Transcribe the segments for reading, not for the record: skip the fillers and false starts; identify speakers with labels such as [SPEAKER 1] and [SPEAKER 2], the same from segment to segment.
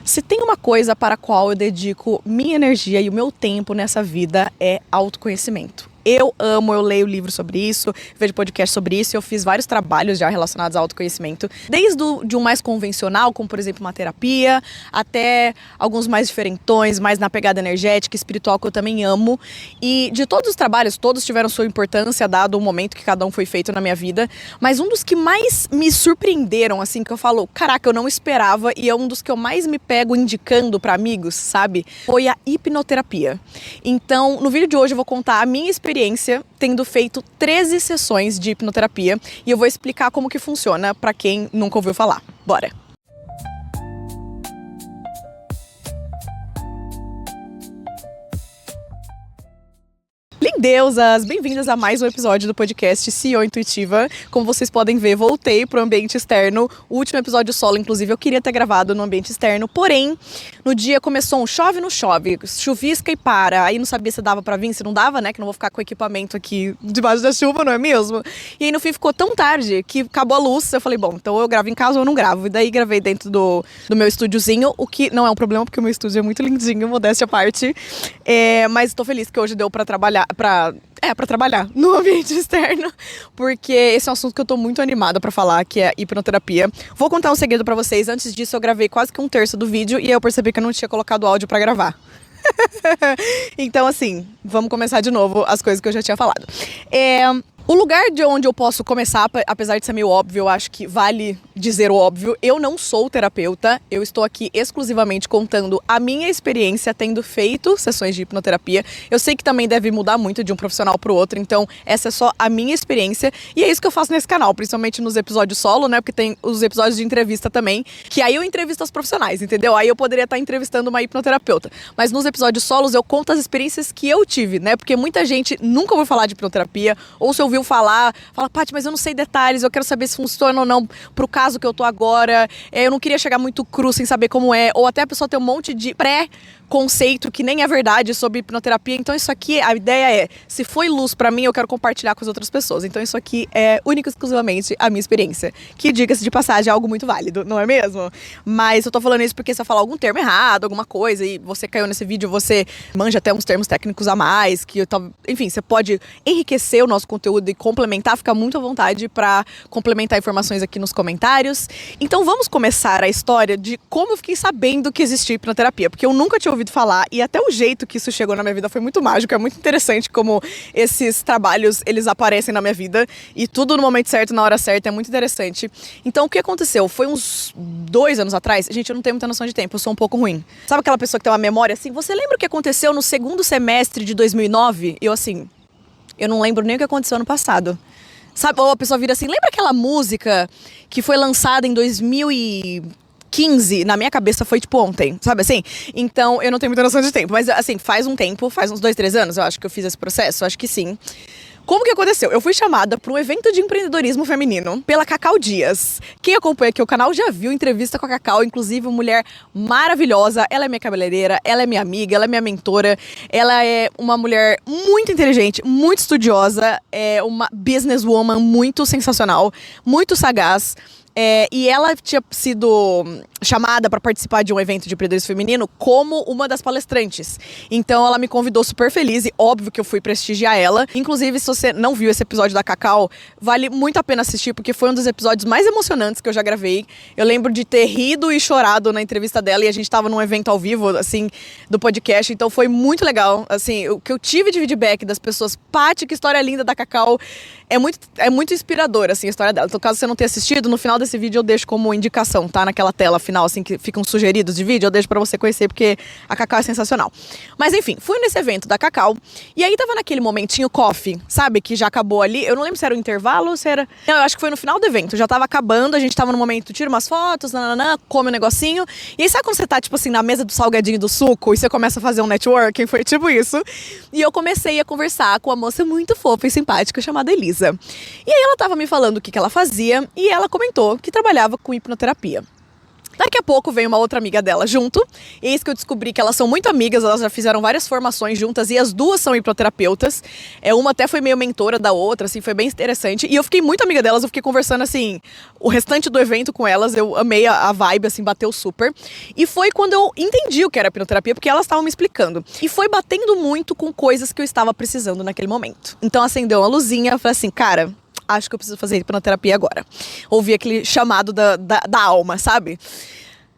[SPEAKER 1] Se tem uma coisa para a qual eu dedico minha energia e o meu tempo nessa vida é autoconhecimento. Eu leio livros sobre isso, vejo podcast sobre isso, eu fiz vários trabalhos já relacionados ao autoconhecimento, desde de um mais convencional, como por exemplo uma terapia, até alguns mais diferentões, mais na pegada energética, espiritual, que eu também amo. E de todos os trabalhos, todos tiveram sua importância, dado o momento que cada um foi feito na minha vida, mas um dos que mais me surpreenderam, assim, que eu falo, caraca, eu não esperava, e é um dos que eu mais me pego indicando para amigos, sabe? Foi a hipnoterapia. Então, no vídeo de hoje eu vou contar a minha experiência tendo feito 13 sessões de hipnoterapia e eu vou explicar como que funciona para quem nunca ouviu falar. Bora! Lindeusas! Bem-vindas a mais um episódio do podcast CEO Intuitiva. Como vocês podem ver, voltei para o ambiente externo. O último episódio solo, inclusive, eu queria ter gravado no ambiente externo. Porém, no dia começou um chove, não chove, chuvisca e para. Aí não sabia se dava para vir, se não dava, né? Que não vou ficar com o equipamento aqui debaixo da chuva, não é mesmo? E aí no fim ficou tão tarde que acabou a luz. Eu falei, bom, então eu gravo em casa ou eu não gravo. E daí gravei dentro do meu estúdiozinho, o que não é um problema, porque o meu estúdio é muito lindinho, modéstia à parte. Mas estou feliz que hoje deu para trabalhar, para trabalhar no ambiente externo, porque esse é um assunto que eu tô muito animada pra falar, que é hipnoterapia. Vou contar um segredo pra vocês. Antes disso, eu gravei quase que um terço do vídeo e eu percebi que eu não tinha colocado áudio pra gravar. Então, assim, vamos começar de novo as coisas que eu já tinha falado. O lugar de onde eu posso começar, apesar de ser meio óbvio, eu acho que vale dizer o óbvio, eu não sou terapeuta, eu estou aqui exclusivamente contando a minha experiência tendo feito sessões de hipnoterapia. Eu sei que também deve mudar muito de um profissional para o outro, então essa é só a minha experiência e é isso que eu faço nesse canal, principalmente nos episódios solo, né, porque tem os episódios de entrevista também, que aí eu entrevisto as profissionais, entendeu? Aí eu poderia estar entrevistando uma hipnoterapeuta, mas nos episódios solos eu conto as experiências que eu tive, né, porque muita gente nunca ouviu falar de hipnoterapia, ou se ouviu fala, Paty, mas eu não sei detalhes, eu quero saber se funciona ou não pro caso que eu tô agora, eu não queria chegar muito cru sem saber como é, ou até a pessoa ter um monte de pré-conceito que nem é verdade sobre hipnoterapia. Então isso aqui, a ideia é, se foi luz pra mim, eu quero compartilhar com as outras pessoas. Então isso aqui é único e exclusivamente a minha experiência, que, diga-se de passagem, é algo muito válido, não é mesmo? Mas eu tô falando isso porque se eu falar algum termo errado, alguma coisa, e você caiu nesse vídeo, você manja até uns termos técnicos a mais, que enfim, você pode enriquecer o nosso conteúdo e complementar, fica muito à vontade para complementar informações aqui nos comentários. Então vamos começar a história de como eu fiquei sabendo que existia hipnoterapia, porque eu nunca tinha ouvido falar e até o jeito que isso chegou na minha vida foi muito mágico, é muito interessante como esses trabalhos, eles aparecem na minha vida e tudo no momento certo, na hora certa, é muito interessante. Então o que aconteceu? Foi uns 2 anos atrás, gente, eu não tenho muita noção de tempo, eu sou um pouco ruim. Sabe aquela pessoa que tem uma memória assim, você lembra o que aconteceu no segundo semestre de 2009? Eu assim, eu não lembro nem o que aconteceu ano passado. Sabe, ou a pessoa vira assim, lembra aquela música que foi lançada em 2015? Na minha cabeça foi tipo ontem, sabe assim? Então eu não tenho muita noção de tempo, mas assim, faz um tempo, faz uns 2, 3 anos, eu acho que eu fiz esse processo, eu acho que sim. Como que aconteceu? Eu fui chamada para um evento de empreendedorismo feminino pela Cacau Dias. Quem acompanha aqui o canal já viu entrevista com a Cacau, inclusive uma mulher maravilhosa. Ela é minha cabeleireira, ela é minha amiga, ela é minha mentora. Ela é uma mulher muito inteligente, muito estudiosa, é uma businesswoman muito sensacional, muito sagaz. E ela tinha sido chamada para participar de um evento de empreendedorismo feminino como uma das palestrantes. Então ela me convidou super feliz e óbvio que eu fui prestigiar ela. Inclusive, se você não viu esse episódio da Cacau, vale muito a pena assistir, porque foi um dos episódios mais emocionantes que eu já gravei. Eu lembro de ter rido e chorado na entrevista dela e a gente tava num evento ao vivo, assim, do podcast. Então foi muito legal, assim, o que eu tive de feedback das pessoas. Paty, que história linda da Cacau. É muito inspiradora, assim, a história dela. Então, caso você não tenha assistido, no final desse vídeo eu deixo como indicação, tá? Naquela tela final, assim, que ficam sugeridos de vídeo, eu deixo pra você conhecer, porque a Cacau é sensacional. Mas, enfim, fui nesse evento da Cacau, e aí tava naquele momentinho coffee, sabe? Que já acabou ali. Eu não lembro se era o intervalo ou se era... Não, eu acho que foi no final do evento. Já tava acabando, a gente tava no momento, tira umas fotos, nananã, come um negocinho. E aí, sabe quando você tá, tipo assim, na mesa do salgadinho e do suco, e você começa a fazer um networking? Foi tipo isso. E eu comecei a conversar com uma moça muito fofa e simpática chamada Elisa. E aí ela tava me falando o que ela fazia e ela comentou que trabalhava com hipnoterapia. Daqui a pouco veio uma outra amiga dela junto. Eis que eu descobri que elas são muito amigas, elas já fizeram várias formações juntas e as duas são hipnoterapeutas. Uma até foi meio mentora da outra, assim, foi bem interessante. E eu fiquei muito amiga delas, eu fiquei conversando, assim, o restante do evento com elas. Eu amei a vibe, assim, bateu super. E foi quando eu entendi o que era hipnoterapia, porque elas estavam me explicando. E foi batendo muito com coisas que eu estava precisando naquele momento. Então acendeu uma luzinha, eu falei assim, cara, acho que eu preciso fazer hipnoterapia agora. Ouvi aquele chamado da alma, sabe?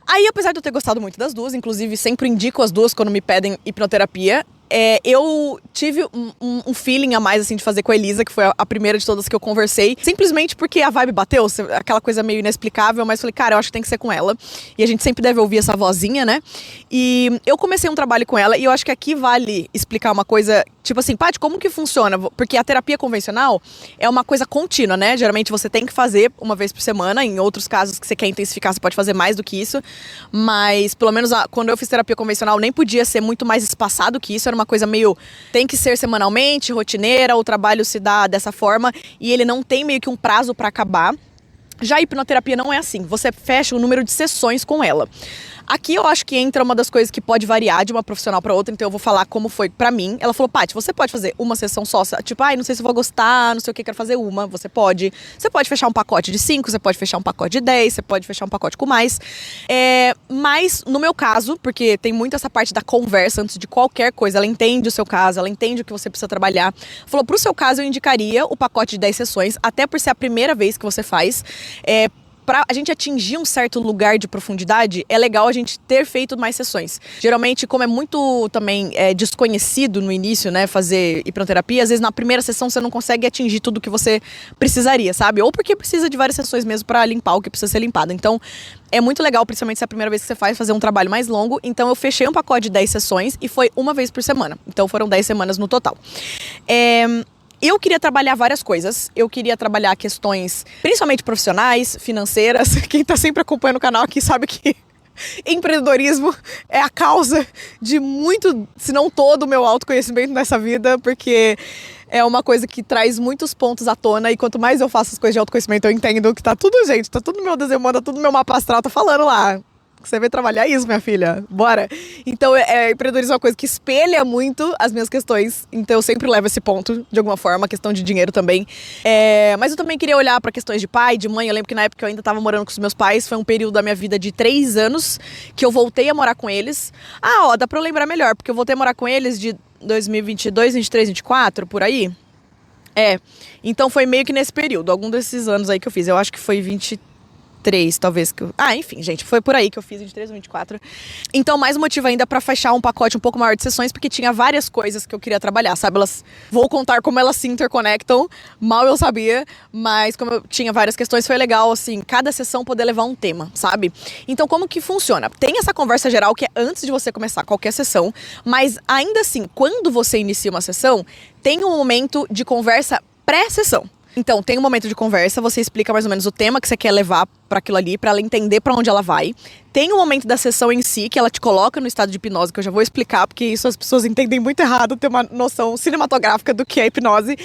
[SPEAKER 1] Aí, apesar de eu ter gostado muito das duas, inclusive sempre indico as duas quando me pedem hipnoterapia, eu tive um feeling a mais, assim, de fazer com a Elisa, que foi a primeira de todas que eu conversei, simplesmente porque a vibe bateu, aquela coisa meio inexplicável, mas falei, cara, eu acho que tem que ser com ela. E a gente sempre deve ouvir essa vozinha, né? E eu comecei um trabalho com ela, e eu acho que aqui vale explicar uma coisa, tipo assim, Paty, como que funciona? Porque a terapia convencional é uma coisa contínua, né? Geralmente você tem que fazer uma vez por semana, em outros casos que você quer intensificar, você pode fazer mais do que isso, mas pelo menos quando eu fiz terapia convencional nem podia ser muito mais espaçado que isso, era uma coisa meio, tem que ser semanalmente, rotineira, o trabalho se dá dessa forma e ele não tem meio que um prazo para acabar. Já a hipnoterapia não é assim, você fecha o número de sessões com ela. Aqui eu acho que entra uma das coisas que pode variar de uma profissional para outra, então eu vou falar como foi pra mim. Ela falou, Paty, você pode fazer uma sessão só, tipo, não sei se eu vou gostar, não sei o que, quero fazer uma. Você pode fechar um pacote de 5, você pode fechar um pacote de 10, você pode fechar um pacote com mais. Mas no meu caso, porque tem muito essa parte da conversa antes de qualquer coisa, ela entende o seu caso, ela entende o que você precisa trabalhar. Falou, pro seu caso eu indicaria o pacote de 10 sessões, até por ser a primeira vez que você faz. Pra a gente atingir um certo lugar de profundidade, é legal a gente ter feito mais sessões. Geralmente, como é muito também desconhecido no início, né, fazer hipnoterapia, às vezes na primeira sessão você não consegue atingir tudo que você precisaria, sabe? Ou porque precisa de várias sessões mesmo pra limpar o que precisa ser limpado. Então, é muito legal, principalmente se é a primeira vez que você faz, fazer um trabalho mais longo. Então, eu fechei um pacote de 10 sessões e foi uma vez por semana. Então, foram 10 semanas no total. Eu queria trabalhar várias coisas. Eu queria trabalhar questões, principalmente profissionais, financeiras. Quem tá sempre acompanhando o canal aqui sabe que empreendedorismo é a causa de muito, se não todo o meu autoconhecimento nessa vida, porque é uma coisa que traz muitos pontos à tona e quanto mais eu faço as coisas de autoconhecimento, eu entendo que tá tudo, gente, tá tudo no meu desenho, tá tudo no meu mapa astral, tá falando lá. Você vai trabalhar isso, minha filha. Bora. Então, empreendedorismo é uma coisa que espelha muito as minhas questões. Então, eu sempre levo esse ponto, de alguma forma, a questão de dinheiro também. Mas eu também queria olhar para questões de pai, de mãe. Eu lembro que na época eu ainda estava morando com os meus pais. Foi um período da minha vida de 3 anos que eu voltei a morar com eles. Dá para eu lembrar melhor, porque eu voltei a morar com eles de 2022, 23, 24, por aí. Então foi meio que nesse período, algum desses anos aí que eu fiz. Eu acho que foi 23, talvez. Enfim, gente, foi por aí que eu fiz, 23 ou 24. Então, mais motivo ainda pra fechar um pacote um pouco maior de sessões, porque tinha várias coisas que eu queria trabalhar, sabe? Vou contar como elas se interconectam, mal eu sabia, mas como eu tinha várias questões, foi legal, assim, cada sessão poder levar um tema, sabe? Então, como que funciona? Tem essa conversa geral que é antes de você começar qualquer sessão, mas ainda assim, quando você inicia uma sessão, tem um momento de conversa pré-sessão. Então, tem um momento de conversa, você explica mais ou menos o tema que você quer levar para aquilo ali, para ela entender para onde ela vai. Tem um momento da sessão em si, que ela te coloca no estado de hipnose, que eu já vou explicar, porque isso as pessoas entendem muito errado, tem uma noção cinematográfica do que é hipnose.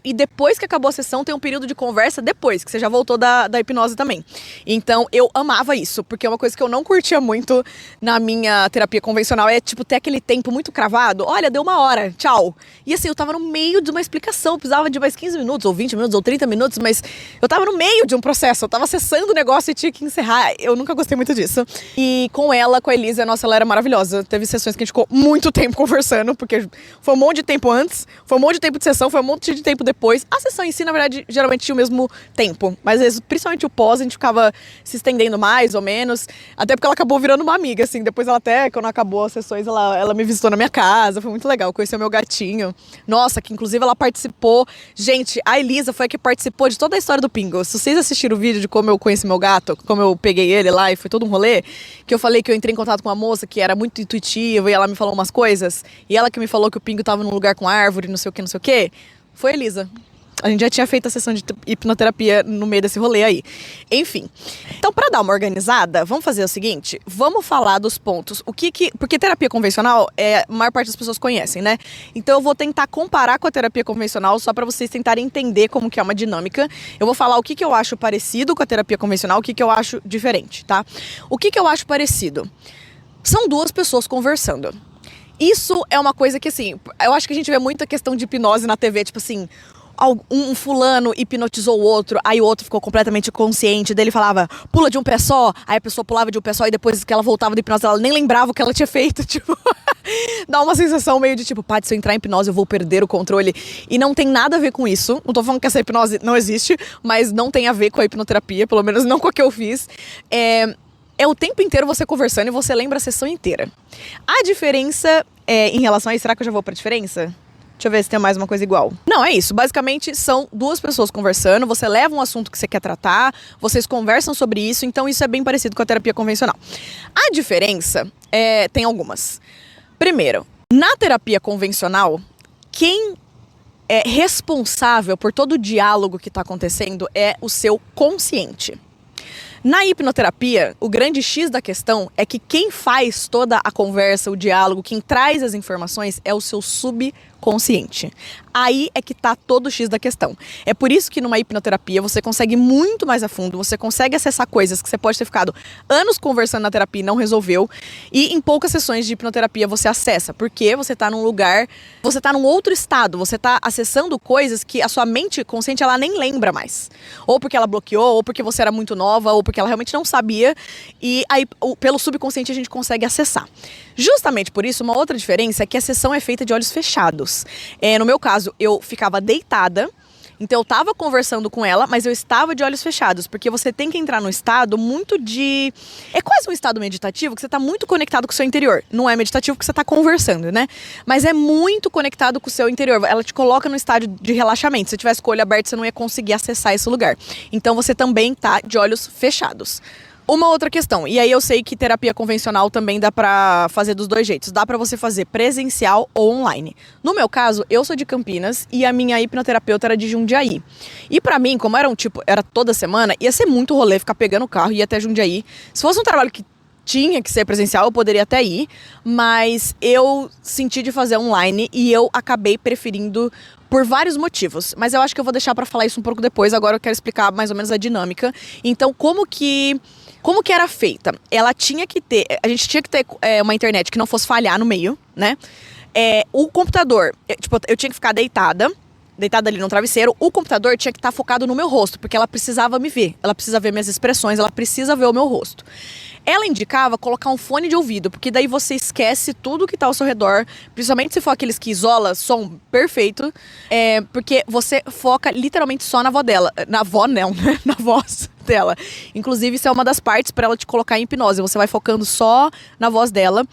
[SPEAKER 1] E depois que acabou a sessão, tem um período de conversa depois, que você já voltou da hipnose também. Então, eu amava isso, porque é uma coisa que eu não curtia muito na minha terapia convencional, tipo, ter aquele tempo muito cravado. Olha, deu 1 hora, tchau. E assim, eu tava no meio de uma explicação, precisava de mais 15 minutos, ou 20 minutos, ou 30 minutos, mas eu tava no meio de um processo, eu tava acessando o negócio e tinha que encerrar. Eu nunca gostei muito disso. E com ela, com a Elisa, nossa, ela era maravilhosa. Teve sessões que a gente ficou muito tempo conversando, porque foi um monte de tempo antes, foi um monte de tempo de sessão, foi um monte de tempo depois. A sessão em si, na verdade, geralmente tinha o mesmo tempo, mas às vezes, principalmente o pós, a gente ficava se estendendo mais ou menos, até porque ela acabou virando uma amiga, assim. Depois ela até, quando acabou as sessões, ela me visitou na minha casa, foi muito legal, conheceu meu gatinho. Nossa, que inclusive ela participou. Gente, a Elisa foi a que participou de toda a história do Pingo. Se vocês assistiram o vídeo de como eu conheci meu gato, como eu peguei ele lá e foi todo um rolê, que eu falei que eu entrei em contato com uma moça que era muito intuitiva e ela me falou umas coisas, e ela que me falou que o Pingo tava num lugar com árvore, não sei o que, foi a Elisa. A gente já tinha feito a sessão de hipnoterapia no meio desse rolê aí. Enfim. Então, pra dar uma organizada, vamos fazer o seguinte. Vamos falar dos pontos. Porque terapia convencional, a maior parte das pessoas conhecem, né? Então, eu vou tentar comparar com a terapia convencional, só pra vocês tentarem entender como que é uma dinâmica. Eu vou falar o que eu acho parecido com a terapia convencional, o que eu acho diferente, tá? O que eu acho parecido? São duas pessoas conversando. Isso é uma coisa que, assim, eu acho que a gente vê muita questão de hipnose na TV, tipo assim, um fulano hipnotizou o outro, aí o outro ficou completamente consciente, daí ele falava, pula de um pé só, aí a pessoa pulava de um pé só, e depois que ela voltava da hipnose, ela nem lembrava o que ela tinha feito, tipo, dá uma sensação meio de tipo, se eu entrar em hipnose eu vou perder o controle, e não tem nada a ver com isso, não tô falando que essa hipnose não existe, mas não tem a ver com a hipnoterapia, pelo menos não com a que eu fiz, é o tempo inteiro você conversando e você lembra a sessão inteira. A diferença em relação a isso, será que eu já vou pra diferença? Deixa eu ver se tem mais uma coisa igual. Não, é isso. Basicamente, são duas pessoas conversando, você leva um assunto que você quer tratar, vocês conversam sobre isso, então isso é bem parecido com a terapia convencional. A diferença tem algumas. Primeiro, na terapia convencional, quem é responsável por todo o diálogo que está acontecendo é o seu consciente. Na hipnoterapia, o grande X da questão é que quem faz toda a conversa, o diálogo, quem traz as informações é o seu subconsciente. Aí é que tá todo o X da questão. É por isso que numa hipnoterapia você consegue ir muito mais a fundo, você consegue acessar coisas que você pode ter ficado anos conversando na terapia e não resolveu, e em poucas sessões de hipnoterapia você acessa, porque você tá num lugar, você tá num outro estado, você tá acessando coisas que a sua mente consciente ela nem lembra mais. Ou porque ela bloqueou, ou porque você era muito nova, ou porque ela realmente não sabia, e aí pelo subconsciente a gente consegue acessar. Justamente por isso, uma outra diferença é que a sessão é feita de olhos fechados. No meu caso, eu ficava deitada, então eu estava conversando com ela, mas eu estava de olhos fechados, porque você tem que entrar num estado muito de... É quase um estado meditativo, que você está muito conectado com o seu interior. Não é meditativo porque você está conversando, né? Mas é muito conectado com o seu interior. Ela te coloca no estado de relaxamento. Se você tivesse com o olho aberto, você não ia conseguir acessar esse lugar. Então você também está de olhos fechados. Uma outra questão, e aí eu sei que terapia convencional também dá pra fazer dos dois jeitos. Dá pra você fazer presencial ou online. No meu caso, eu sou de Campinas e a minha hipnoterapeuta era de Jundiaí. E pra mim, como era toda semana, ia ser muito rolê ficar pegando o carro e ir até Jundiaí. Se fosse um trabalho que tinha que ser presencial, eu poderia até ir, mas eu senti de fazer online e eu acabei preferindo por vários motivos. Mas eu acho que eu vou deixar pra falar isso um pouco depois, agora eu quero explicar mais ou menos a dinâmica. Então, como que era feita? Ela tinha que ter... A gente tinha que ter uma internet que não fosse falhar no meio, né? O computador... eu tinha que ficar deitada ali no travesseiro. O computador tinha que estar focado no meu rosto, porque ela precisava me ver. Ela precisa ver minhas expressões, ela precisa ver o meu rosto. Ela indicava colocar um fone de ouvido, porque daí você esquece tudo que tá ao seu redor, principalmente se for aqueles que isola som perfeito, porque você foca literalmente só na voz dela. Na voz não, né? Na voz dela. Inclusive, isso é uma das partes para ela te colocar em hipnose. Você vai focando só na voz dela.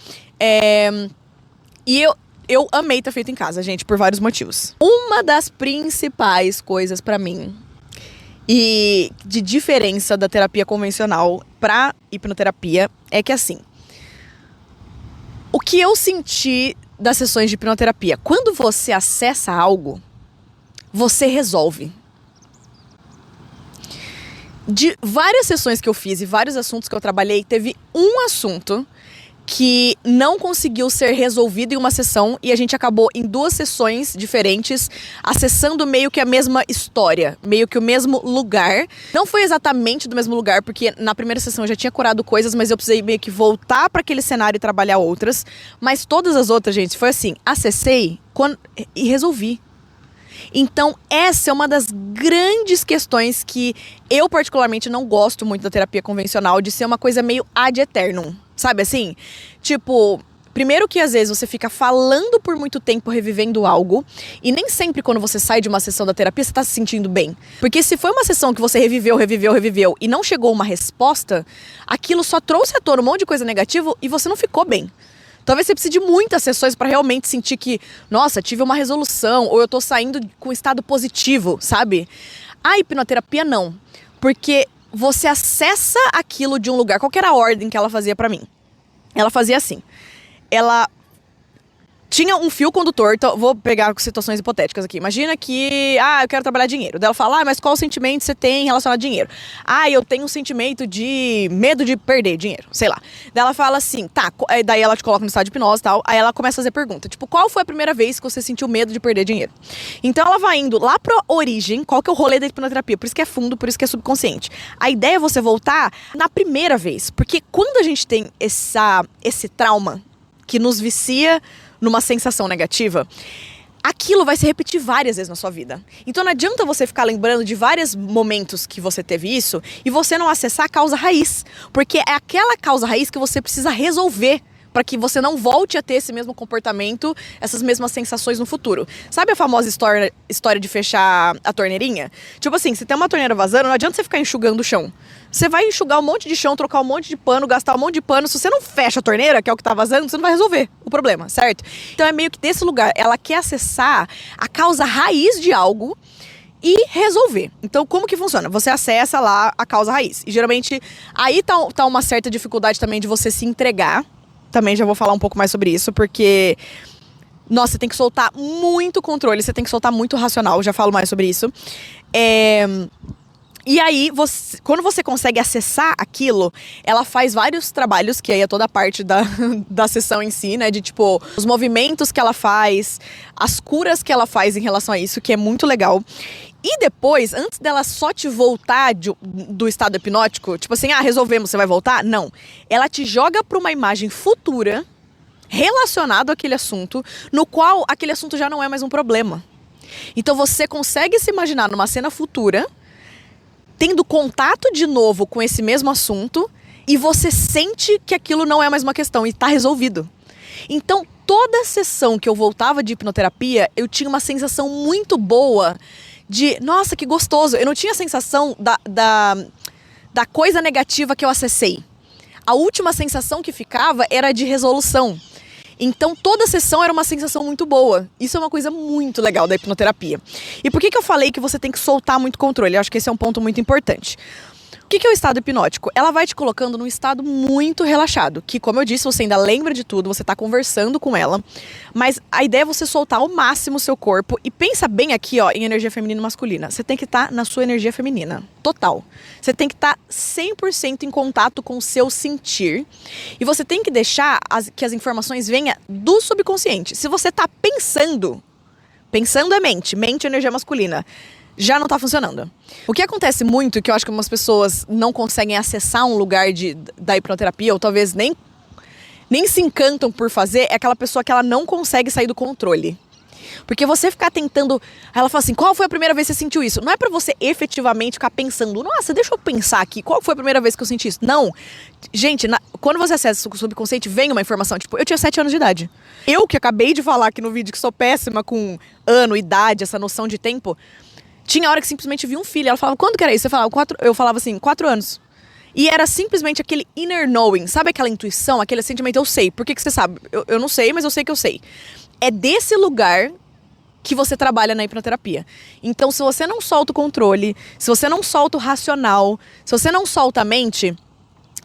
[SPEAKER 1] E eu amei ter feito em casa, gente, por vários motivos. Uma das principais coisas pra mim e de diferença da terapia convencional pra hipnoterapia é que, assim, o que eu senti das sessões de hipnoterapia, quando você acessa algo, você resolve. De várias sessões que eu fiz e vários assuntos que eu trabalhei, teve um assunto que não conseguiu ser resolvido em uma sessão e a gente acabou em duas sessões diferentes, acessando meio que a mesma história, meio que o mesmo lugar. Não foi exatamente do mesmo lugar, porque na primeira sessão eu já tinha curado coisas, mas eu precisei meio que voltar para aquele cenário e trabalhar outras. Mas todas as outras, gente, foi assim, acessei e resolvi. Então, essa é uma das grandes questões que eu particularmente não gosto muito da terapia convencional, de ser uma coisa meio ad eternum. Sabe assim? Tipo, primeiro que às vezes você fica falando por muito tempo, revivendo algo, e nem sempre quando você sai de uma sessão da terapia você tá se sentindo bem. Porque se foi uma sessão que você reviveu e não chegou uma resposta, aquilo só trouxe à tona um monte de coisa negativa e você não ficou bem. Talvez você precise de muitas sessões para realmente sentir que, nossa, tive uma resolução, ou eu tô saindo com estado positivo, sabe? A hipnoterapia não, porque você acessa aquilo de um lugar. Qual que era a ordem que ela fazia pra mim? Ela fazia assim. Ela tinha um fio condutor, então vou pegar situações hipotéticas aqui. Imagina que, eu quero trabalhar dinheiro. Daí ela fala, mas qual sentimento você tem relacionado a dinheiro? Eu tenho um sentimento de medo de perder dinheiro, sei lá. Daí ela fala assim, tá, daí ela te coloca no estado de hipnose e tal, aí ela começa a fazer pergunta, tipo, qual foi a primeira vez que você sentiu medo de perder dinheiro? Então ela vai indo lá pra origem, qual que é o rolê da hipnoterapia, por isso que é fundo, por isso que é subconsciente. A ideia é você voltar na primeira vez, porque quando a gente tem esse trauma que nos vicia numa sensação negativa, aquilo vai se repetir várias vezes na sua vida. Então não adianta você ficar lembrando de vários momentos que você teve isso e você não acessar a causa raiz, porque é aquela causa raiz que você precisa resolver para que você não volte a ter esse mesmo comportamento, essas mesmas sensações no futuro. Sabe a famosa história de fechar a torneirinha? Tipo assim, se tem uma torneira vazando, não adianta você ficar enxugando o chão. Você vai enxugar um monte de chão, trocar um monte de pano, gastar um monte de pano. Se você não fecha a torneira, que é o que tá vazando, você não vai resolver o problema, certo? Então é meio que desse lugar. Ela quer acessar a causa raiz de algo e resolver. Então, como que funciona? Você acessa lá a causa raiz. E geralmente, aí tá uma certa dificuldade também de você se entregar. Também já vou falar um pouco mais sobre isso, porque, nossa, você tem que soltar muito controle, você tem que soltar muito racional, já falo mais sobre isso. E aí, quando você consegue acessar aquilo, ela faz vários trabalhos, que aí é toda a parte da sessão em si, né? De tipo, os movimentos que ela faz, as curas que ela faz em relação a isso, que é muito legal. E depois, antes dela só te voltar do estado hipnótico, tipo assim, resolvemos, você vai voltar? Não. Ela te joga para uma imagem futura relacionada àquele assunto, no qual aquele assunto já não é mais um problema. Então você consegue se imaginar numa cena futura, tendo contato de novo com esse mesmo assunto, e você sente que aquilo não é mais uma questão e tá resolvido. Então, toda sessão que eu voltava de hipnoterapia, eu tinha uma sensação muito boa de, nossa, que gostoso. Eu não tinha a sensação da coisa negativa que eu acessei. A última sensação que ficava era de resolução. Então, toda sessão era uma sensação muito boa. Isso é uma coisa muito legal da hipnoterapia. E por que eu falei que você tem que soltar muito controle? Eu acho que esse é um ponto muito importante. O que é o estado hipnótico? Ela vai te colocando num estado muito relaxado, que, como eu disse, você ainda lembra de tudo, você tá conversando com ela, mas a ideia é você soltar ao máximo o seu corpo e pensa bem aqui, ó, em energia feminina e masculina. Você tem que estar na sua energia feminina, total. Você tem que estar 100% em contato com o seu sentir e você tem que deixar que as informações venham do subconsciente. Se você tá pensando é mente é energia masculina, já não tá funcionando. O que acontece muito, que eu acho que algumas pessoas não conseguem acessar um lugar da hipnoterapia, ou talvez nem se encantam por fazer, é aquela pessoa que ela não consegue sair do controle. Porque você ficar tentando... Ela fala assim, qual foi a primeira vez que você sentiu isso? Não é pra você efetivamente ficar pensando, nossa, deixa eu pensar aqui, qual foi a primeira vez que eu senti isso? Não. Gente, quando você acessa o subconsciente, vem uma informação. Tipo, eu tinha 7 anos de idade. Eu que acabei de falar aqui no vídeo que sou péssima com ano, idade, essa noção de tempo... Tinha hora que simplesmente vi um filho. Ela falava, quando que era isso? Eu falava assim, 4 anos. E era simplesmente aquele inner knowing. Sabe aquela intuição, aquele sentimento? Eu sei. Por que você sabe? Eu não sei, mas eu sei que eu sei. É desse lugar que você trabalha na hipnoterapia. Então, se você não solta o controle, se você não solta o racional, se você não solta a mente,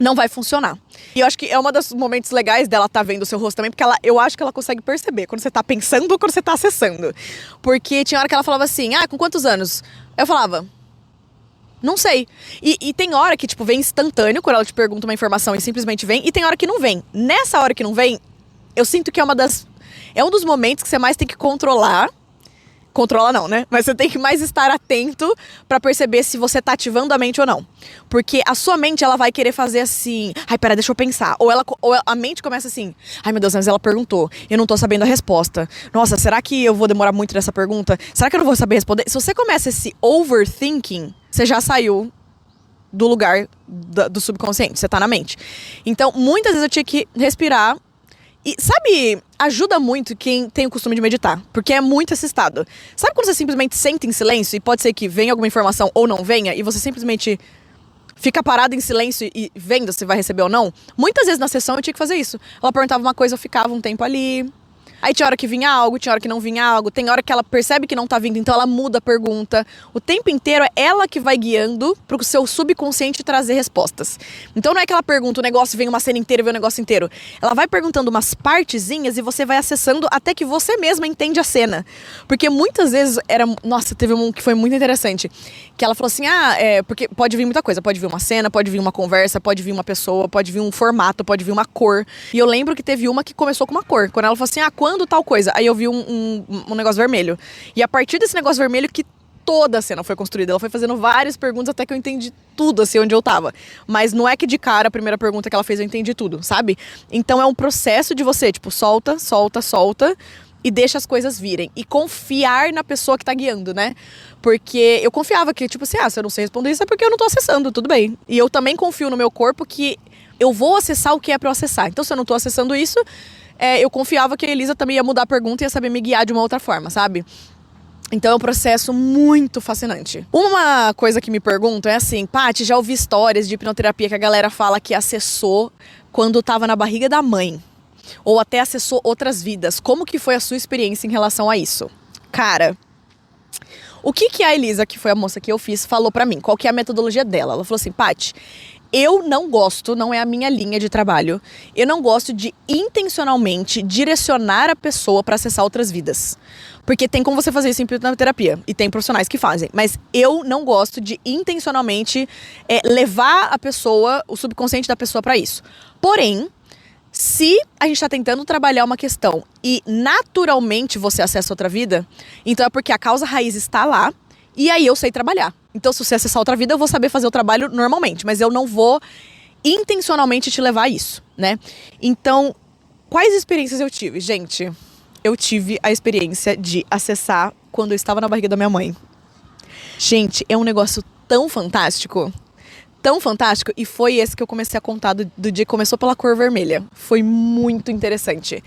[SPEAKER 1] não vai funcionar. E eu acho que é um dos momentos legais dela tá vendo o seu rosto também, porque eu acho que ela consegue perceber quando você tá pensando ou quando você tá acessando. Porque tinha hora que ela falava assim, com quantos anos? Eu falava, não sei. E tem hora que, tipo, vem instantâneo, quando ela te pergunta uma informação e simplesmente vem, e tem hora que não vem. Nessa hora que não vem, eu sinto que é um dos momentos que você mais tem que controlar. Controla não, né? Mas você tem que mais estar atento pra perceber se você tá ativando a mente ou não. Porque a sua mente, ela vai querer fazer assim... Pera, deixa eu pensar. Ou a mente começa assim... Meu Deus, mas ela perguntou. Eu não tô sabendo a resposta. Nossa, será que eu vou demorar muito nessa pergunta? Será que eu não vou saber responder? Se você começa esse overthinking, você já saiu do lugar do subconsciente. Você tá na mente. Então, muitas vezes eu tinha que respirar. E, sabe, ajuda muito quem tem o costume de meditar, porque é muito esse estado. Sabe quando você simplesmente senta em silêncio e pode ser que venha alguma informação ou não venha, e você simplesmente fica parado em silêncio e vendo se vai receber ou não? Muitas vezes na sessão eu tinha que fazer isso. Ela perguntava uma coisa, eu ficava um tempo ali. Aí tinha hora que vinha algo, tinha hora que não vinha algo, tem hora que ela percebe que não tá vindo, então ela muda a pergunta. O tempo inteiro é ela que vai guiando pro seu subconsciente trazer respostas. Então não é que ela pergunta o negócio, vem uma cena inteira e vem o negócio inteiro. Ela vai perguntando umas partezinhas e você vai acessando até que você mesma entende a cena. Porque muitas vezes era... Nossa, teve um que foi muito interessante. Que ela falou assim, porque pode vir muita coisa. Pode vir uma cena, pode vir uma conversa, pode vir uma pessoa, pode vir um formato, pode vir uma cor. E eu lembro que teve uma que começou com uma cor. Quando ela falou assim, quando tal coisa? Aí eu vi um negócio vermelho. E a partir desse negócio vermelho que toda a cena foi construída. Ela foi fazendo várias perguntas até que eu entendi tudo, assim, onde eu tava. Mas não é que de cara a primeira pergunta que ela fez eu entendi tudo, sabe? Então é um processo de você, tipo, solta, solta, solta e deixa as coisas virem. E confiar na pessoa que tá guiando, né? Porque eu confiava que, tipo assim, se eu não sei responder isso é porque eu não tô acessando, tudo bem. E eu também confio no meu corpo que eu vou acessar o que é pra eu acessar. Então se eu não tô acessando isso, eu confiava que a Elisa também ia mudar a pergunta e ia saber me guiar de uma outra forma, sabe? Então é um processo muito fascinante. Uma coisa que me perguntam é assim, Paty, já ouvi histórias de hipnoterapia que a galera fala que acessou quando tava na barriga da mãe. Ou até acessou outras vidas. Como que foi a sua experiência em relação a isso? Cara, o que a Elisa, que foi a moça que eu fiz, falou pra mim? Qual que é a metodologia dela? Ela falou assim, Paty, eu não gosto, não é a minha linha de trabalho, eu não gosto de intencionalmente direcionar a pessoa pra acessar outras vidas. Porque tem como você fazer isso em hipnoterapia, e tem profissionais que fazem. Mas eu não gosto de intencionalmente levar a pessoa, o subconsciente da pessoa pra isso. Porém, se a gente tá tentando trabalhar uma questão e naturalmente você acessa outra vida, então é porque a causa raiz está lá e aí eu sei trabalhar. Então se você acessar outra vida, eu vou saber fazer o trabalho normalmente, mas eu não vou intencionalmente te levar a isso, né? Então, quais experiências eu tive? Gente, eu tive a experiência de acessar quando eu estava na barriga da minha mãe. Gente, é um negócio tão fantástico, e foi esse que eu comecei a contar do dia que começou pela cor vermelha. Foi muito interessante.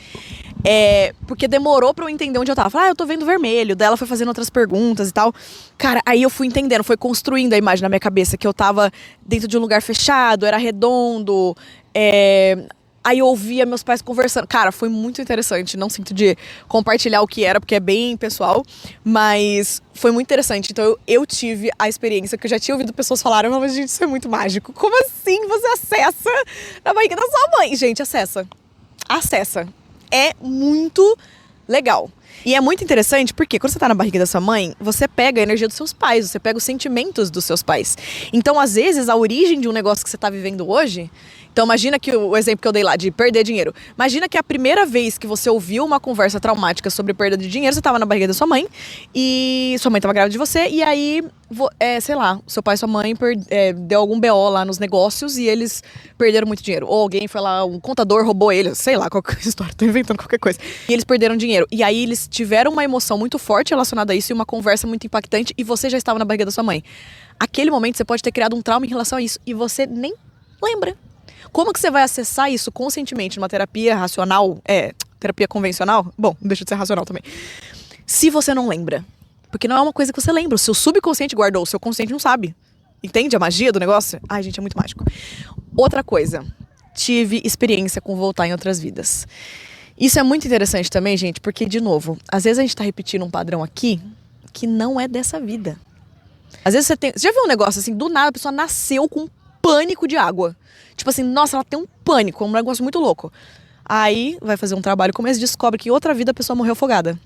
[SPEAKER 1] Porque demorou pra eu entender onde eu tava. Falei, eu tô vendo vermelho. Daí ela foi fazendo outras perguntas e tal. Cara, aí eu fui entendendo, foi construindo a imagem na minha cabeça, que eu tava dentro de um lugar fechado, era redondo, aí eu ouvia meus pais conversando. Cara, foi muito interessante. Não sinto de compartilhar o que era, porque é bem pessoal. Mas foi muito interessante. Então eu tive a experiência que eu já tinha ouvido pessoas falarem, mas gente, isso é muito mágico. Como assim você acessa na barriga da sua mãe? Gente, acessa. Acessa. É muito legal. E é muito interessante porque quando você tá na barriga da sua mãe, você pega a energia dos seus pais, você pega os sentimentos dos seus pais. Então, às vezes, a origem de um negócio que você tá vivendo hoje... Então imagina que o exemplo que eu dei lá de perder dinheiro. Imagina que a primeira vez que você ouviu uma conversa traumática sobre perda de dinheiro, você estava na barriga da sua mãe e sua mãe estava grávida de você e aí, sei lá, seu pai e sua mãe deu algum BO lá nos negócios e eles perderam muito dinheiro. Ou alguém foi lá, um contador roubou eles, sei lá, qualquer história, tô inventando qualquer coisa. E eles perderam dinheiro. E aí eles tiveram uma emoção muito forte relacionada a isso e uma conversa muito impactante e você já estava na barriga da sua mãe. Aquele momento você pode ter criado um trauma em relação a isso e você nem lembra. Como que você vai acessar isso conscientemente numa terapia racional, terapia convencional? Bom, não deixa de ser racional também. Se você não lembra. Porque não é uma coisa que você lembra. O seu subconsciente guardou, o seu consciente não sabe. Entende a magia do negócio? Ai, gente, é muito mágico. Outra coisa. Tive experiência com voltar em outras vidas. Isso é muito interessante também, gente, porque, de novo, às vezes a gente tá repetindo um padrão aqui que não é dessa vida. Às vezes você já viu um negócio assim, do nada a pessoa nasceu com pânico de água. Tipo assim, nossa, ela tem um pânico, é um negócio muito louco. Aí vai fazer um trabalho como esse, descobre que outra vida a pessoa morreu afogada.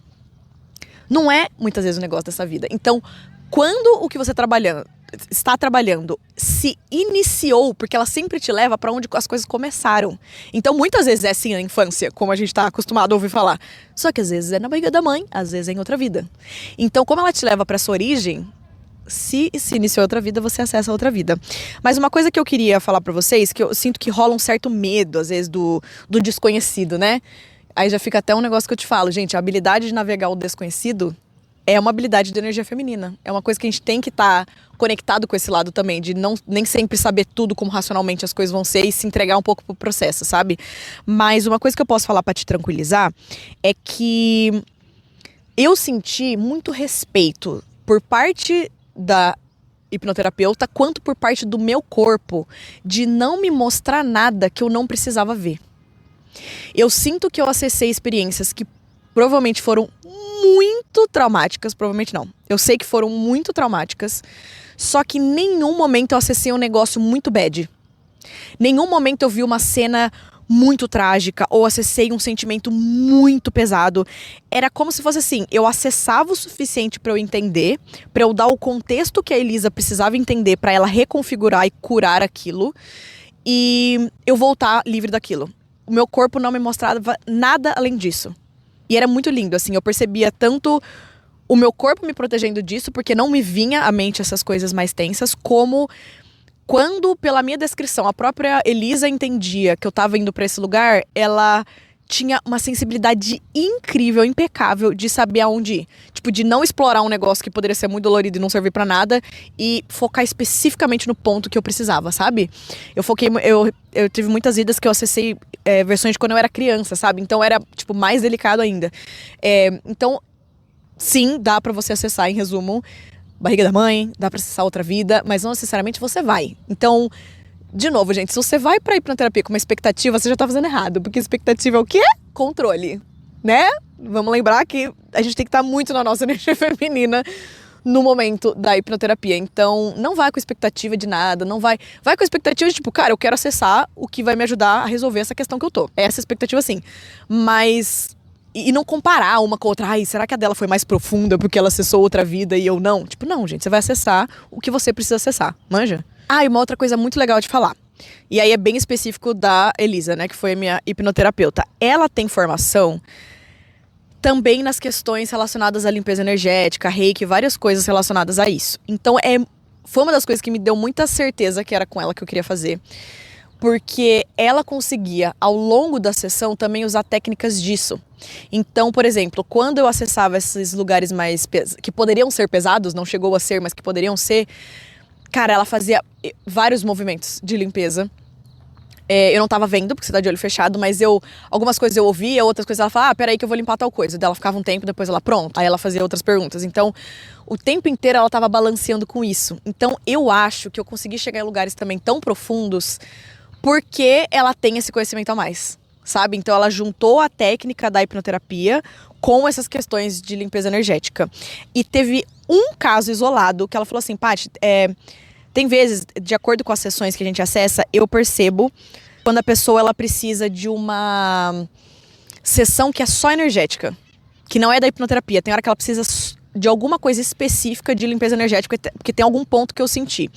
[SPEAKER 1] Não é muitas vezes o negócio dessa vida. Então, quando o que você está trabalhando se iniciou, porque ela sempre te leva pra onde as coisas começaram. Então, muitas vezes é assim na infância, como a gente tá acostumado a ouvir falar. Só que às vezes é na barriga da mãe, às vezes é em outra vida. Então, como ela te leva pra essa origem, se iniciou outra vida, você acessa outra vida. Mas uma coisa que eu queria falar pra vocês, que eu sinto que rola um certo medo, às vezes, do desconhecido, né? Aí já fica até um negócio que eu te falo, gente, a habilidade de navegar o desconhecido é uma habilidade de energia feminina. É uma coisa que a gente tem que estar conectado com esse lado também, de nem sempre saber tudo como racionalmente as coisas vão ser e se entregar um pouco pro processo, sabe? Mas uma coisa que eu posso falar pra te tranquilizar é que eu senti muito respeito por parte da hipnoterapeuta, quanto por parte do meu corpo, de não me mostrar nada que eu não precisava ver. Eu sinto que eu acessei experiências que provavelmente foram muito traumáticas. Provavelmente não. Eu sei que foram muito traumáticas. Só que em nenhum momento eu acessei um negócio muito bad. Nenhum momento eu vi uma cena muito trágica ou acessei um sentimento muito pesado. Era como se fosse assim, eu acessava o suficiente pra eu entender, pra eu dar o contexto que a Elisa precisava entender pra ela reconfigurar e curar aquilo, e eu voltar livre daquilo. O meu corpo não me mostrava nada além disso. E era muito lindo, assim, eu percebia tanto o meu corpo me protegendo disso, porque não me vinha à mente essas coisas mais tensas, como quando, pela minha descrição, a própria Elisa entendia que eu tava indo pra esse lugar, ela tinha uma sensibilidade incrível, impecável de saber aonde ir. Tipo, de não explorar um negócio que poderia ser muito dolorido e não servir pra nada e focar especificamente no ponto que eu precisava, sabe? Eu tive muitas idas que eu acessei versões de quando eu era criança, sabe? Então era, tipo, mais delicado ainda. Então, sim, dá pra você acessar, em resumo, barriga da mãe, dá pra acessar outra vida, mas não necessariamente você vai. Então, de novo, gente, se você vai pra hipnoterapia com uma expectativa, você já tá fazendo errado, porque expectativa é o quê? Controle, né? Vamos lembrar que a gente tem que estar muito na nossa energia feminina no momento da hipnoterapia. Então, não vai com expectativa de nada, não vai com a expectativa de tipo, cara, eu quero acessar o que vai me ajudar a resolver essa questão que eu tô. É essa expectativa, sim. Mas e não comparar uma com a outra. Ai, será que a dela foi mais profunda porque ela acessou outra vida e eu não? Tipo, não, gente. Você vai acessar o que você precisa acessar. Manja? Ah, e uma outra coisa muito legal de falar. E aí é bem específico da Elisa, né? Que foi a minha hipnoterapeuta. Ela tem formação também nas questões relacionadas à limpeza energética, reiki, várias coisas relacionadas a isso. Então, foi uma das coisas que me deu muita certeza que era com ela que eu queria fazer. Porque ela conseguia, ao longo da sessão, também usar técnicas disso. Então, por exemplo, quando eu acessava esses lugares mais que poderiam ser pesados, não chegou a ser, mas que poderiam ser, cara, ela fazia vários movimentos de limpeza. Eu não tava vendo, porque você tá de olho fechado, mas algumas coisas eu ouvia, outras coisas ela falava, peraí que eu vou limpar tal coisa. Daí ela ficava um tempo, depois ela, pronto. Aí ela fazia outras perguntas. Então, o tempo inteiro ela tava balanceando com isso. Então, eu acho que eu consegui chegar em lugares também tão profundos porque ela tem esse conhecimento a mais, sabe? Então ela juntou a técnica da hipnoterapia com essas questões de limpeza energética. E teve um caso isolado que ela falou assim, Paty, tem vezes, de acordo com as sessões que a gente acessa, eu percebo quando a pessoa ela precisa de uma sessão que é só energética, que não é da hipnoterapia. Tem hora que ela precisa de alguma coisa específica de limpeza energética, porque tem algum ponto que eu senti.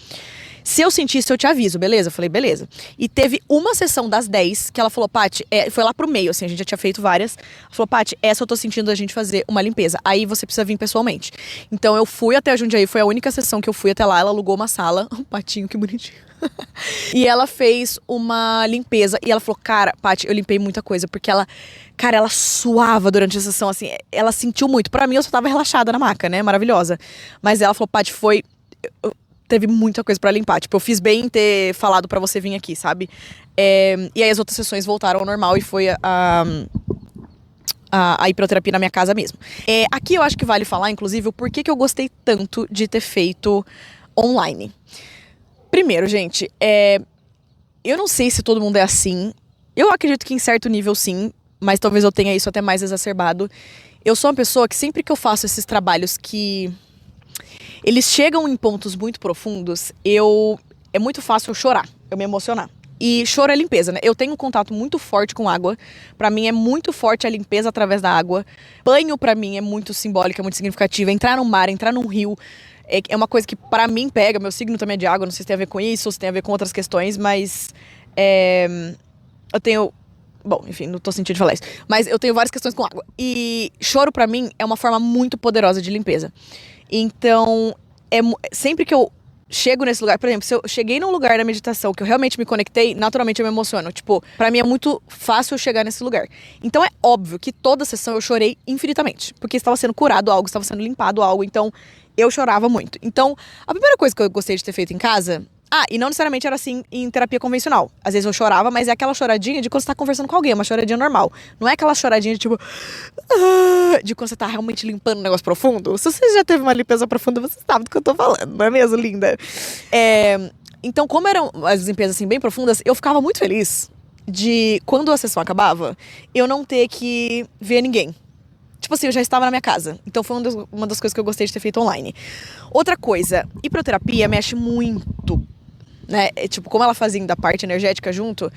[SPEAKER 1] Se eu sentir isso, eu te aviso, beleza? Eu falei, beleza. E teve uma sessão das 10 que ela falou, Paty, foi lá pro meio, assim, a gente já tinha feito várias. Ela falou, Paty, essa eu tô sentindo a gente fazer uma limpeza. Aí você precisa vir pessoalmente. Então eu fui até a Jundiaí, foi a única sessão que eu fui até lá. Ela alugou uma sala, um patinho, que bonitinho. E ela fez uma limpeza. E ela falou, cara, Paty, eu limpei muita coisa. Porque ela suava durante a sessão, assim. Ela sentiu muito. Pra mim, eu só tava relaxada na maca, né? Maravilhosa. Mas ela falou, Paty, teve muita coisa pra limpar. Tipo, eu fiz bem em ter falado pra você vir aqui, sabe? E aí as outras sessões voltaram ao normal e foi a hipnoterapia na minha casa mesmo. Aqui eu acho que vale falar, inclusive, o porquê que eu gostei tanto de ter feito online. Primeiro, gente, eu não sei se todo mundo é assim. Eu acredito que em certo nível sim, mas talvez eu tenha isso até mais exacerbado. Eu sou uma pessoa que sempre que eu faço esses trabalhos que eles chegam em pontos muito profundos, é muito fácil eu chorar, eu me emocionar. E choro é limpeza, né? Eu tenho um contato muito forte com água. Pra mim é muito forte a limpeza através da água. Banho pra mim é muito simbólico, é muito significativo. Entrar no mar, entrar num rio, é uma coisa que pra mim pega. Meu signo também é de água, não sei se tem a ver com isso ou se tem a ver com outras questões, mas eu tenho... Bom, enfim, não tô sentindo de falar isso. Mas eu tenho várias questões com água. E choro pra mim é uma forma muito poderosa de limpeza. Então, sempre que eu chego nesse lugar, por exemplo, se eu cheguei num lugar da meditação que eu realmente me conectei, naturalmente eu me emociono. Tipo, pra mim é muito fácil eu chegar nesse lugar. Então é óbvio que toda sessão eu chorei infinitamente, porque estava sendo curado algo, estava sendo limpado algo, então eu chorava muito. Então, a primeira coisa que eu gostei de ter feito em casa... e não necessariamente era assim em terapia convencional. Às vezes eu chorava, mas é aquela choradinha de quando você tá conversando com alguém, é uma choradinha normal. Não é aquela choradinha de tipo... de quando você tá realmente limpando um negócio profundo. Se você já teve uma limpeza profunda, você sabe do que eu tô falando, não é mesmo, linda? Então, como eram as limpezas assim bem profundas, eu ficava muito feliz de, quando a sessão acabava, eu não ter que ver ninguém. Tipo assim, eu já estava na minha casa. Então foi uma das coisas que eu gostei de ter feito online. Outra coisa, hipnoterapia mexe muito, né? Tipo, como ela fazia da parte energética junto,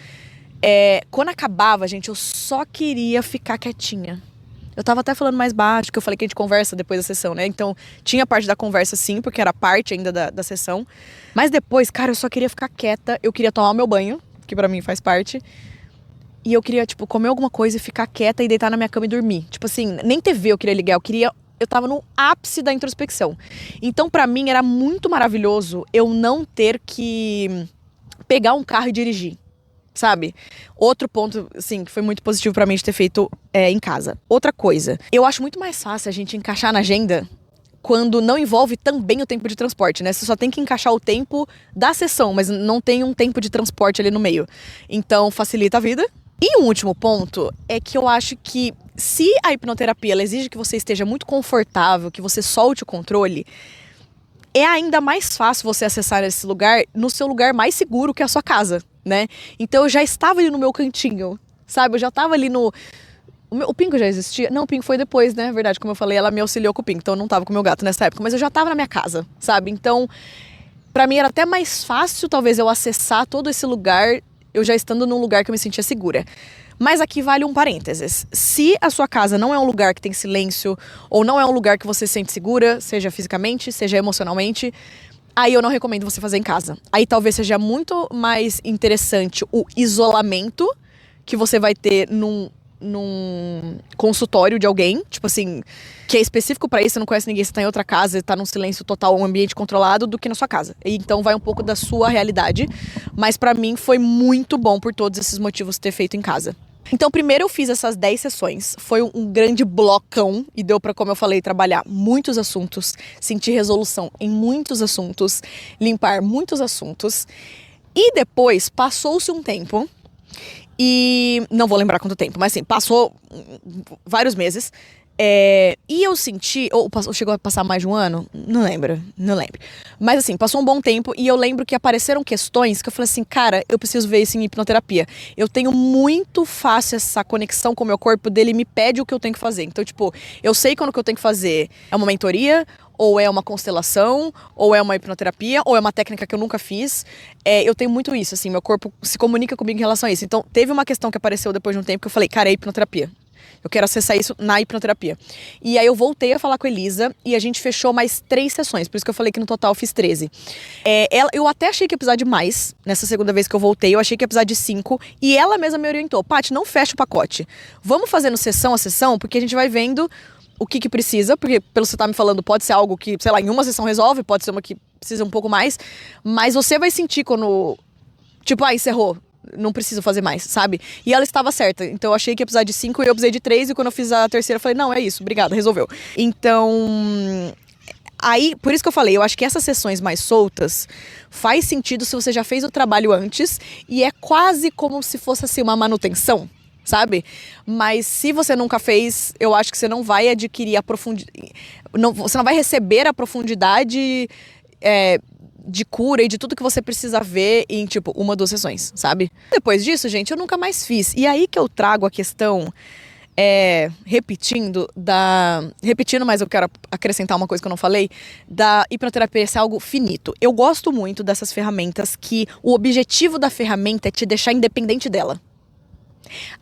[SPEAKER 1] quando acabava, gente, eu só queria ficar quietinha. Eu tava até falando mais baixo, que eu falei que a gente conversa depois da sessão, né? Então, tinha parte da conversa sim, porque era parte ainda da sessão. Mas depois, cara, eu só queria ficar quieta, eu queria tomar meu banho, que pra mim faz parte. E eu queria, tipo, comer alguma coisa e ficar quieta e deitar na minha cama e dormir. Tipo assim, nem TV eu queria ligar, eu tava no ápice da introspecção. Então, pra mim, era muito maravilhoso eu não ter que pegar um carro e dirigir, sabe? Outro ponto, assim, que foi muito positivo pra mim de ter feito em casa. Outra coisa, eu acho muito mais fácil a gente encaixar na agenda quando não envolve também o tempo de transporte, né? Você só tem que encaixar o tempo da sessão, mas não tem um tempo de transporte ali no meio. Então, facilita a vida. E um último ponto é que eu acho que se a hipnoterapia ela exige que você esteja muito confortável, que você solte o controle, é ainda mais fácil você acessar esse lugar no seu lugar mais seguro, que é a sua casa, né? Então eu já estava ali no meu cantinho, sabe? Eu já estava ali no... O Pingo já existia? Não, o Pingo foi depois, né? Verdade, como eu falei, ela me auxiliou com o Pingo, então eu não estava com o meu gato nessa época, mas eu já estava na minha casa, sabe? Então, pra mim era até mais fácil, talvez, eu acessar todo esse lugar eu já estando num lugar que eu me sentia segura. Mas aqui vale um parênteses. Se a sua casa não é um lugar que tem silêncio, ou não é um lugar que você se sente segura, seja fisicamente, seja emocionalmente, aí eu não recomendo você fazer em casa. Aí talvez seja muito mais interessante o isolamento que você vai ter num consultório de alguém, tipo assim, que é específico pra isso, você não conhece ninguém, você tá em outra casa, tá num silêncio total, um ambiente controlado, do que na sua casa. E então vai um pouco da sua realidade, mas pra mim foi muito bom por todos esses motivos ter feito em casa. Então primeiro eu fiz essas 10 sessões, foi um grande blocão e deu pra, como eu falei, trabalhar muitos assuntos, sentir resolução em muitos assuntos, limpar muitos assuntos. E depois passou-se um tempo. E não vou lembrar quanto tempo, mas assim, passou vários meses. E eu senti, ou chegou a passar mais de um ano? Não lembro. Mas assim, passou um bom tempo e eu lembro que apareceram questões que eu falei assim, cara, eu preciso ver isso em hipnoterapia. Eu tenho muito fácil essa conexão com o meu corpo, dele me pede o que eu tenho que fazer. Então, tipo, eu sei quando o que eu tenho que fazer é uma mentoria, ou é uma constelação, ou é uma hipnoterapia, ou é uma técnica que eu nunca fiz. Eu tenho muito isso, assim, meu corpo se comunica comigo em relação a isso. Então, teve uma questão que apareceu depois de um tempo que eu falei, cara, é hipnoterapia. Eu quero acessar isso na hipnoterapia. E aí eu voltei a falar com a Elisa e a gente fechou mais 3 sessões, por isso que eu falei que no total eu fiz 13. Eu até achei que ia precisar de mais, nessa segunda vez que eu voltei, eu achei que ia precisar de 5, e ela mesma me orientou, Paty, não fecha o pacote. Vamos fazendo sessão a sessão, porque a gente vai vendo o que precisa, porque pelo que você tá me falando, pode ser algo que, sei lá, em uma sessão resolve, pode ser uma que precisa um pouco mais, mas você vai sentir quando, tipo, encerrou, não preciso fazer mais, sabe? E ela estava certa, então eu achei que ia precisar de 5 e eu precisei de 3, e quando eu fiz a terceira eu falei, não, é isso, obrigada, resolveu. Então, aí, por isso que eu falei, eu acho que essas sessões mais soltas faz sentido se você já fez o trabalho antes, e é quase como se fosse assim uma manutenção, sabe? Mas se você nunca fez, eu acho que você não vai adquirir a profundidade, você não vai receber a profundidade de cura e de tudo que você precisa ver em, tipo, 1 ou 2 sessões, sabe? Depois disso, gente, eu nunca mais fiz. E aí que eu trago a questão, repetindo, mas eu quero acrescentar uma coisa que eu não falei, da hipnoterapia ser algo finito. Eu gosto muito dessas ferramentas que o objetivo da ferramenta é te deixar independente dela.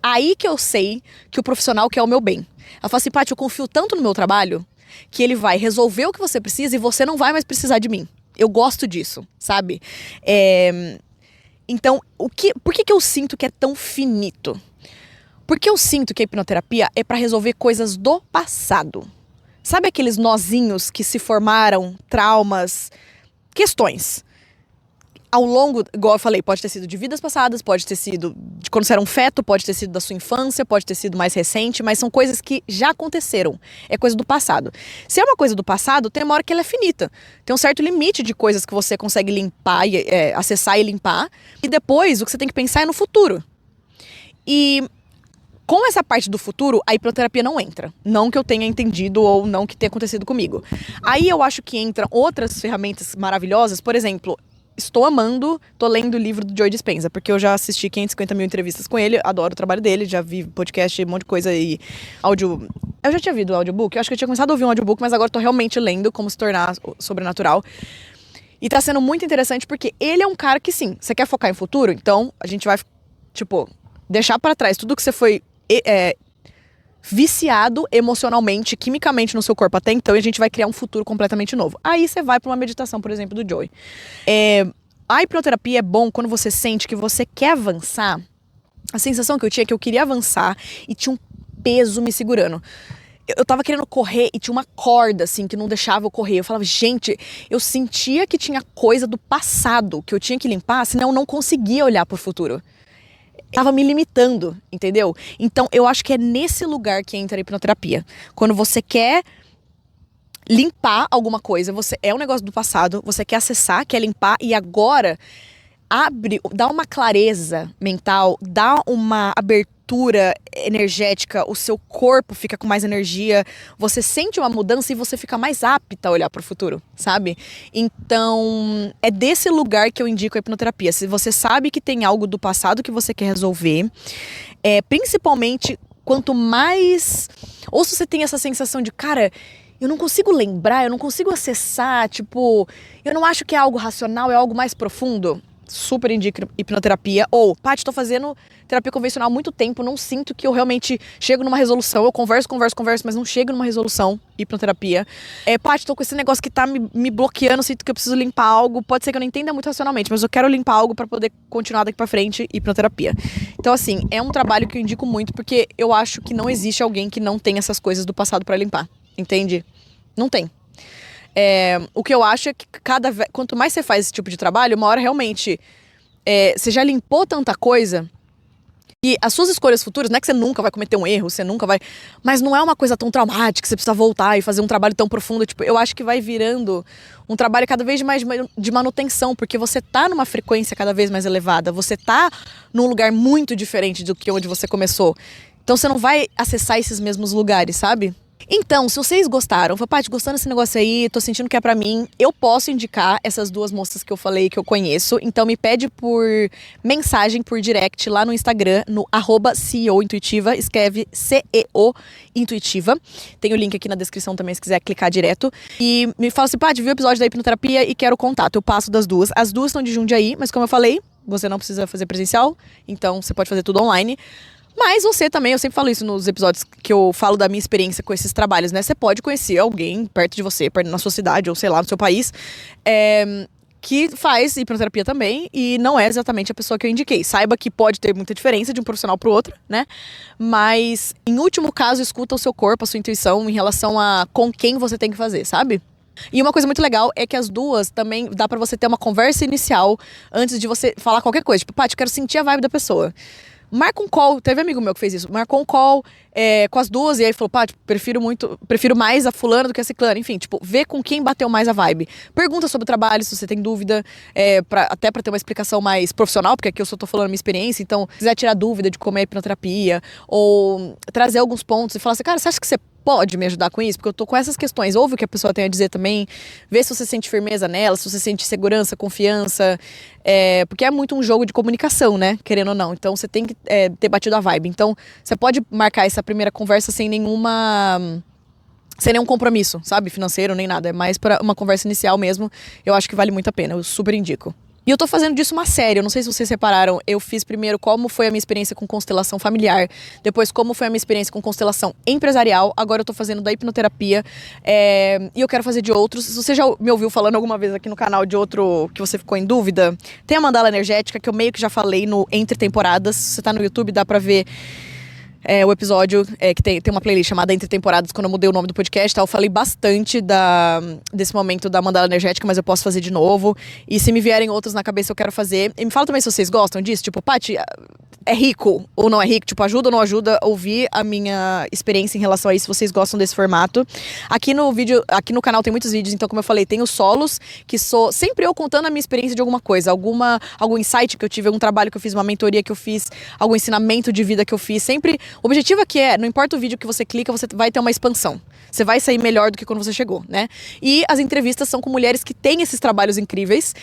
[SPEAKER 1] Aí que eu sei que o profissional quer o meu bem. Ela fala assim, Paty, eu confio tanto no meu trabalho que ele vai resolver o que você precisa e você não vai mais precisar de mim. Eu gosto disso, sabe? Então, por que eu sinto que é tão finito? Porque eu sinto que a hipnoterapia é para resolver coisas do passado. Sabe aqueles nozinhos que se formaram, traumas, questões? Ao longo, igual eu falei, pode ter sido de vidas passadas, pode ter sido de quando você era um feto, pode ter sido da sua infância, pode ter sido mais recente, mas são coisas que já aconteceram. É coisa do passado. Se é uma coisa do passado, tem uma hora que ela é finita. Tem um certo limite de coisas que você consegue limpar, acessar e limpar. E depois, o que você tem que pensar é no futuro. E com essa parte do futuro, a hipnoterapia não entra. Não que eu tenha entendido ou não que tenha acontecido comigo. Aí eu acho que entram outras ferramentas maravilhosas, por exemplo, estou amando, tô lendo o livro do Joe Dispenza, porque eu já assisti 550 mil entrevistas com ele, adoro o trabalho dele, já vi podcast, um monte de coisa e áudio. Eu já tinha ouvido o audiobook, eu acho que eu tinha começado a ouvir um audiobook, mas agora tô realmente lendo Como Se Tornar Sobrenatural. E tá sendo muito interessante porque ele é um cara que, sim, você quer focar em futuro, então a gente vai, tipo, deixar pra trás tudo que você foi viciado emocionalmente, quimicamente no seu corpo até então, e a gente vai criar um futuro completamente novo. Aí você vai pra uma meditação, por exemplo, do Joey. A hipnoterapia é bom quando você sente que você quer avançar. A sensação que eu tinha é que eu queria avançar e tinha um peso me segurando. Eu tava querendo correr e tinha uma corda, assim, que não deixava eu correr. Eu falava, gente, eu sentia que tinha coisa do passado que eu tinha que limpar, senão eu não conseguia olhar pro futuro. Tava me limitando, entendeu? Então, eu acho que é nesse lugar que entra a hipnoterapia. Quando você quer limpar alguma coisa, você é um negócio do passado, você quer acessar, quer limpar, e agora dá uma clareza mental, dá uma abertura energética, o seu corpo fica com mais energia, você sente uma mudança e você fica mais apta a olhar para o futuro, sabe? Então, é desse lugar que eu indico a hipnoterapia. Se você sabe que tem algo do passado que você quer resolver, principalmente quanto mais... Ou se você tem essa sensação de, cara, eu não consigo lembrar, eu não consigo acessar, tipo, eu não acho que é algo racional, é algo mais profundo. Super indico hipnoterapia. Ou, Paty, tô fazendo terapia convencional há muito tempo, não sinto que eu realmente chego numa resolução. Eu converso, mas não chego numa resolução. Hipnoterapia. Paty, tô com esse negócio que tá me bloqueando, sinto que eu preciso limpar algo. Pode ser que eu não entenda muito racionalmente, mas eu quero limpar algo pra poder continuar daqui pra frente. Hipnoterapia. Então, assim, é um trabalho que eu indico muito, porque eu acho que não existe alguém que não tem essas coisas do passado pra limpar. Entende? Não tem. O que eu acho é que quanto mais você faz esse tipo de trabalho, uma hora realmente você já limpou tanta coisa e as suas escolhas futuras, não é que você nunca vai cometer um erro, você nunca vai... Mas não é uma coisa tão traumática que você precisa voltar e fazer um trabalho tão profundo. Tipo, eu acho que vai virando um trabalho cada vez mais de manutenção, porque você tá numa frequência cada vez mais elevada, você tá num lugar muito diferente do que onde você começou. Então você não vai acessar esses mesmos lugares, sabe? Então, se vocês gostaram, Paty, gostando desse negócio aí, tô sentindo que é pra mim, eu posso indicar essas duas moças que eu falei que eu conheço. Então me pede por mensagem, por direct, lá no Instagram, no @CEOintuitiva, escreve CEO Intuitiva. Tem o link aqui na descrição também, se quiser clicar direto. E me fala assim, Paty, vi o episódio da hipnoterapia e quero o contato. Eu passo das duas. As duas estão de Jundiaí, mas como eu falei, você não precisa fazer presencial, então você pode fazer tudo online. Mas você também, eu sempre falo isso nos episódios que eu falo da minha experiência com esses trabalhos, né? Você pode conhecer alguém perto de você, na sua cidade ou sei lá, no seu país, que faz hipnoterapia também e não é exatamente a pessoa que eu indiquei. Saiba que pode ter muita diferença de um profissional para o outro, né? Mas, em último caso, escuta o seu corpo, a sua intuição em relação a com quem você tem que fazer, sabe? E uma coisa muito legal é que as duas também dá pra você ter uma conversa inicial antes de você falar qualquer coisa. Tipo, Paty, eu quero sentir a vibe da pessoa. Marca um call, teve amigo meu que fez isso, marcou um call com as duas e aí falou, Paty, prefiro mais a fulana do que a ciclana, enfim, tipo, vê com quem bateu mais a vibe. Pergunta sobre o trabalho, se você tem dúvida, até pra ter uma explicação mais profissional, porque aqui eu só tô falando a minha experiência, então, se quiser tirar dúvida de como é a hipnoterapia, ou trazer alguns pontos e falar assim, cara, você acha que você pode me ajudar com isso? Porque eu tô com essas questões. Ouve o que a pessoa tem a dizer também. Vê se você sente firmeza nela, se você sente segurança, confiança. Porque é muito um jogo de comunicação, né? Querendo ou não. Então você tem que ter batido a vibe. Então você pode marcar essa primeira conversa sem nenhum compromisso, sabe? Financeiro, nem nada. É mais para uma conversa inicial mesmo. Eu acho que vale muito a pena. Eu super indico. E eu tô fazendo disso uma série, eu não sei se vocês repararam, eu fiz primeiro como foi a minha experiência com constelação familiar, depois como foi a minha experiência com constelação empresarial, agora eu tô fazendo da hipnoterapia, e eu quero fazer de outros. Se você já me ouviu falando alguma vez aqui no canal de outro que você ficou em dúvida, tem a mandala energética, que eu meio que já falei no Entre Temporadas, se você tá no YouTube dá pra ver o episódio que tem uma playlist chamada Entre Temporadas, quando eu mudei o nome do podcast, tá? Eu falei bastante desse momento da mandala energética, mas eu posso fazer de novo. E se me vierem outros na cabeça, eu quero fazer. E me fala também se vocês gostam disso. Tipo, Paty, é rico ou não é rico? Tipo, ajuda ou não ajuda a ouvir a minha experiência em relação a isso, se vocês gostam desse formato. Aqui no canal tem muitos vídeos, então como eu falei, tem os solos, que sou sempre eu contando a minha experiência de alguma coisa, algum insight que eu tive, algum trabalho que eu fiz, uma mentoria que eu fiz, algum ensinamento de vida que eu fiz. Sempre, o objetivo aqui não importa o vídeo que você clica, você vai ter uma expansão. Você vai sair melhor do que quando você chegou, né? E as entrevistas são com mulheres que têm esses trabalhos incríveis,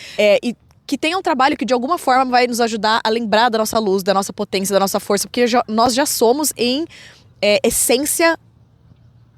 [SPEAKER 1] e que tenha um trabalho que de alguma forma vai nos ajudar a lembrar da nossa luz, da nossa potência, da nossa força, porque nós já somos em essência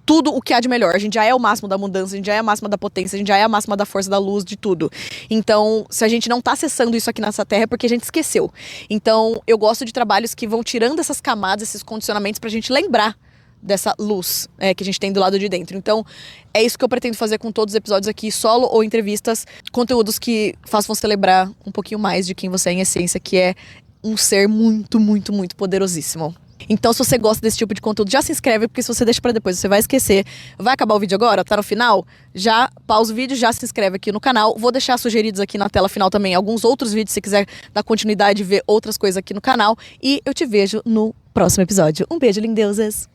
[SPEAKER 1] tudo o que há de melhor. A gente já é o máximo da abundância, a gente já é a máxima da potência, a gente já é a máxima da força, da luz, de tudo. Então, se a gente não tá acessando isso aqui nessa terra é porque a gente esqueceu. Então, eu gosto de trabalhos que vão tirando essas camadas, esses condicionamentos pra gente lembrar dessa luz que a gente tem do lado de dentro. Então, é isso que eu pretendo fazer com todos os episódios aqui, solo ou entrevistas, conteúdos que façam você lembrar um pouquinho mais de quem você é em essência, que é um ser muito, muito, muito poderosíssimo. Então, se você gosta desse tipo de conteúdo, já se inscreve, porque se você deixa pra depois, você vai esquecer. Vai acabar o vídeo agora? Tá no final? Já pausa o vídeo, já se inscreve aqui no canal. Vou deixar sugeridos aqui na tela final também alguns outros vídeos, se quiser dar continuidade e ver outras coisas aqui no canal. E eu te vejo no próximo episódio. Um beijo, lindezas!